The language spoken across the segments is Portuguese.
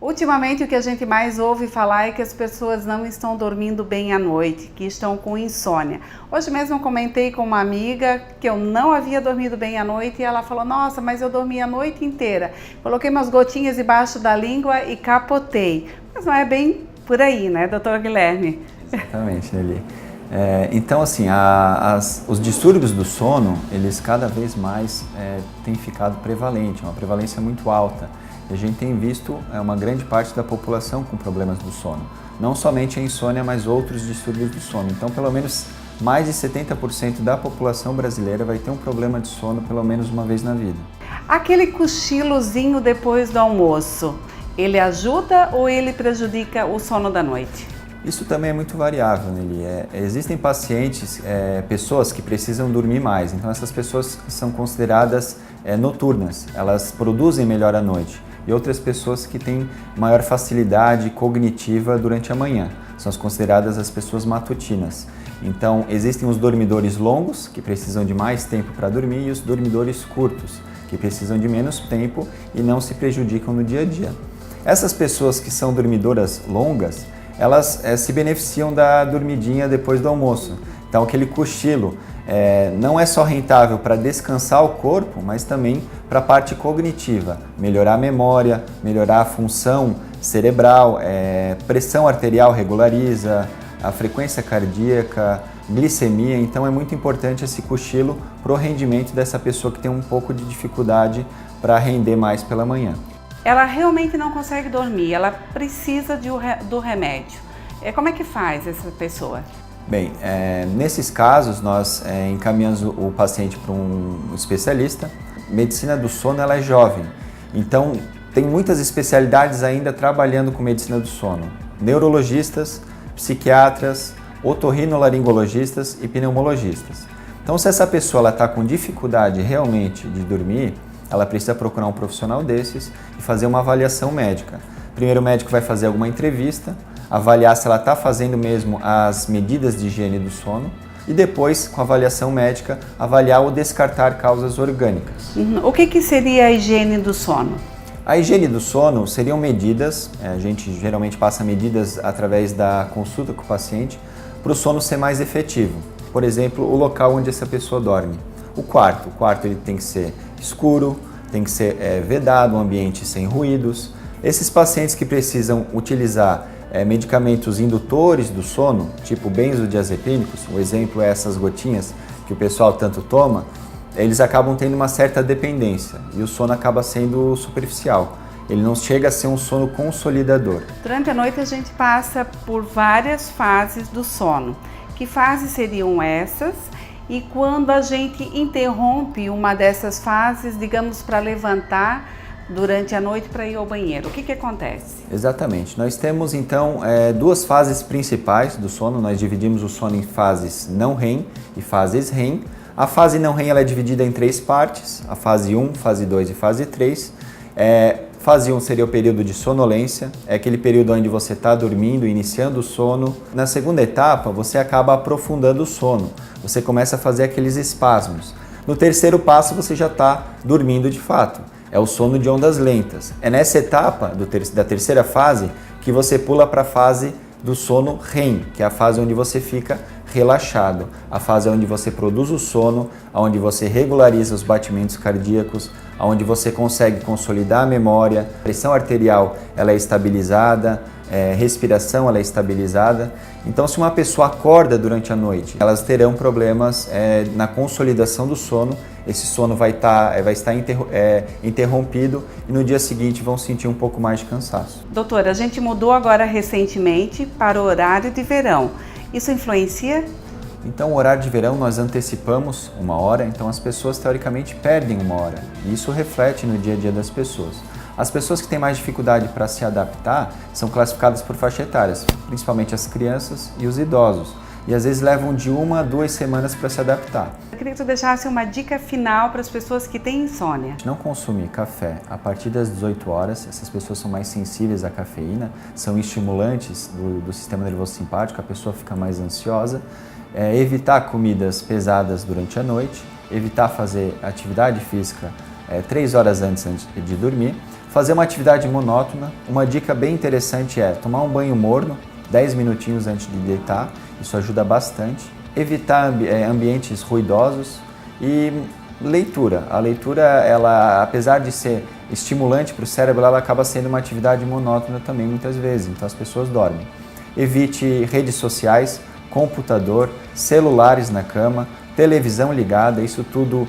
Ultimamente, o que a gente mais ouve falar é que as pessoas não estão dormindo bem à noite, que estão com insônia. Hoje mesmo eu comentei com uma amiga que eu não havia dormido bem à noite e ela falou: nossa, mas eu dormi a noite inteira. Coloquei umas gotinhas debaixo da língua e capotei. Mas não é bem por aí, né, doutor Guilherme? Exatamente, Nelly. Então, assim, os distúrbios do sono, eles cada vez mais têm ficado prevalente, uma prevalência muito alta. E a gente tem visto uma grande parte da população com problemas do sono. Não somente a insônia, mas outros distúrbios do sono. Então, pelo menos mais de 70% da população brasileira vai ter um problema de sono pelo menos uma vez na vida. Aquele cochilozinho depois do almoço, ele ajuda ou ele prejudica o sono da noite? Isso também é muito variável, Nelly. Existem pacientes, pessoas que precisam dormir mais, então essas pessoas são consideradas noturnas, elas produzem melhor à noite. E outras pessoas que têm maior facilidade cognitiva durante a manhã, são as consideradas as pessoas matutinas. Então existem os dormidores longos, que precisam de mais tempo para dormir, e os dormidores curtos, que precisam de menos tempo e não se prejudicam no dia a dia. Essas pessoas que são dormidoras longas, elas se beneficiam da dormidinha depois do almoço. Então aquele cochilo não é só rentável para descansar o corpo, mas também para a parte cognitiva, melhorar a memória, melhorar a função cerebral, pressão arterial regulariza, a frequência cardíaca, glicemia. Então é muito importante esse cochilo para o rendimento dessa pessoa que tem um pouco de dificuldade para render mais pela manhã. Ela realmente não consegue dormir, ela precisa do remédio. Como é que faz essa pessoa? Bem, nesses casos nós encaminhamos o paciente para um especialista. Medicina do sono ela é jovem, então tem muitas especialidades ainda trabalhando com medicina do sono. Neurologistas, psiquiatras, otorrinolaringologistas e pneumologistas. Então se essa pessoa está com dificuldade realmente de dormir, ela precisa procurar um profissional desses e fazer uma avaliação médica. Primeiro o médico vai fazer alguma entrevista, avaliar se ela está fazendo mesmo as medidas de higiene do sono e depois, com a avaliação médica, avaliar ou descartar causas orgânicas. O que seria a higiene do sono? A higiene do sono seriam medidas, a gente geralmente passa medidas através da consulta com o paciente, para o sono ser mais efetivo. Por exemplo, o local onde essa pessoa dorme. O quarto ele tem que ser escuro, tem que ser vedado, um ambiente sem ruídos. Esses pacientes que precisam utilizar medicamentos indutores do sono, tipo benzodiazepínicos, o exemplo é essas gotinhas que o pessoal tanto toma, eles acabam tendo uma certa dependência e o sono acaba sendo superficial. Ele não chega a ser um sono consolidador. Durante a noite a gente passa por várias fases do sono. Que fases seriam essas? E quando a gente interrompe uma dessas fases, digamos, para levantar durante a noite para ir ao banheiro, o que acontece? Exatamente. Nós temos então duas fases principais do sono. Nós dividimos o sono em fases não REM e fases REM. A fase não REM ela é dividida em três partes, a fase 1, fase 2 e fase 3. Fase 1 seria o período de sonolência, é aquele período onde você está dormindo, iniciando o sono. Na segunda etapa, você acaba aprofundando o sono, você começa a fazer aqueles espasmos. No terceiro passo, você já está dormindo de fato, é o sono de ondas lentas. É nessa etapa da terceira fase que você pula para a fase do sono REM, que é a fase onde você fica relaxado, a fase onde você produz o sono, onde você regulariza os batimentos cardíacos, onde você consegue consolidar a memória, a pressão arterial ela é estabilizada, respiração ela é estabilizada. Então, se uma pessoa acorda durante a noite, elas terão problemas na consolidação do sono. Esse sono vai estar interrompido e no dia seguinte vão sentir um pouco mais de cansaço. Doutora, a gente mudou agora recentemente para o horário de verão. Isso influencia? Então, o horário de verão nós antecipamos uma hora, então as pessoas teoricamente perdem uma hora. E isso reflete no dia a dia das pessoas. As pessoas que têm mais dificuldade para se adaptar são classificadas por faixa etárias, principalmente as crianças e os idosos. E às vezes levam de 1 a 2 semanas para se adaptar. Eu queria que tu deixasse uma dica final para as pessoas que têm insônia. Não consumir café a partir das 18 horas, essas pessoas são mais sensíveis à cafeína, são estimulantes do sistema nervoso simpático, a pessoa fica mais ansiosa. Evitar comidas pesadas durante a noite, evitar fazer atividade física 3 horas antes de dormir. Fazer uma atividade monótona, uma dica bem interessante é tomar um banho morno, 10 minutinhos antes de deitar, isso ajuda bastante. Evitar ambientes ruidosos e leitura. A leitura, ela, apesar de ser estimulante para o cérebro, ela acaba sendo uma atividade monótona também muitas vezes, então as pessoas dormem. Evite redes sociais, computador, celulares na cama, televisão ligada, isso tudo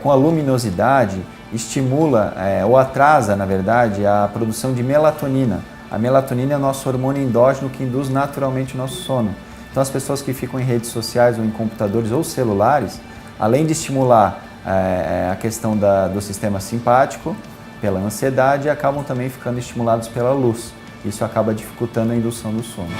com a luminosidade estimula ou atrasa, na verdade, a produção de melatonina. A melatonina é o nosso hormônio endógeno que induz naturalmente o nosso sono. Então as pessoas que ficam em redes sociais ou em computadores ou celulares, além de estimular a questão do sistema simpático, pela ansiedade, acabam também ficando estimulados pela luz. Isso acaba dificultando a indução do sono.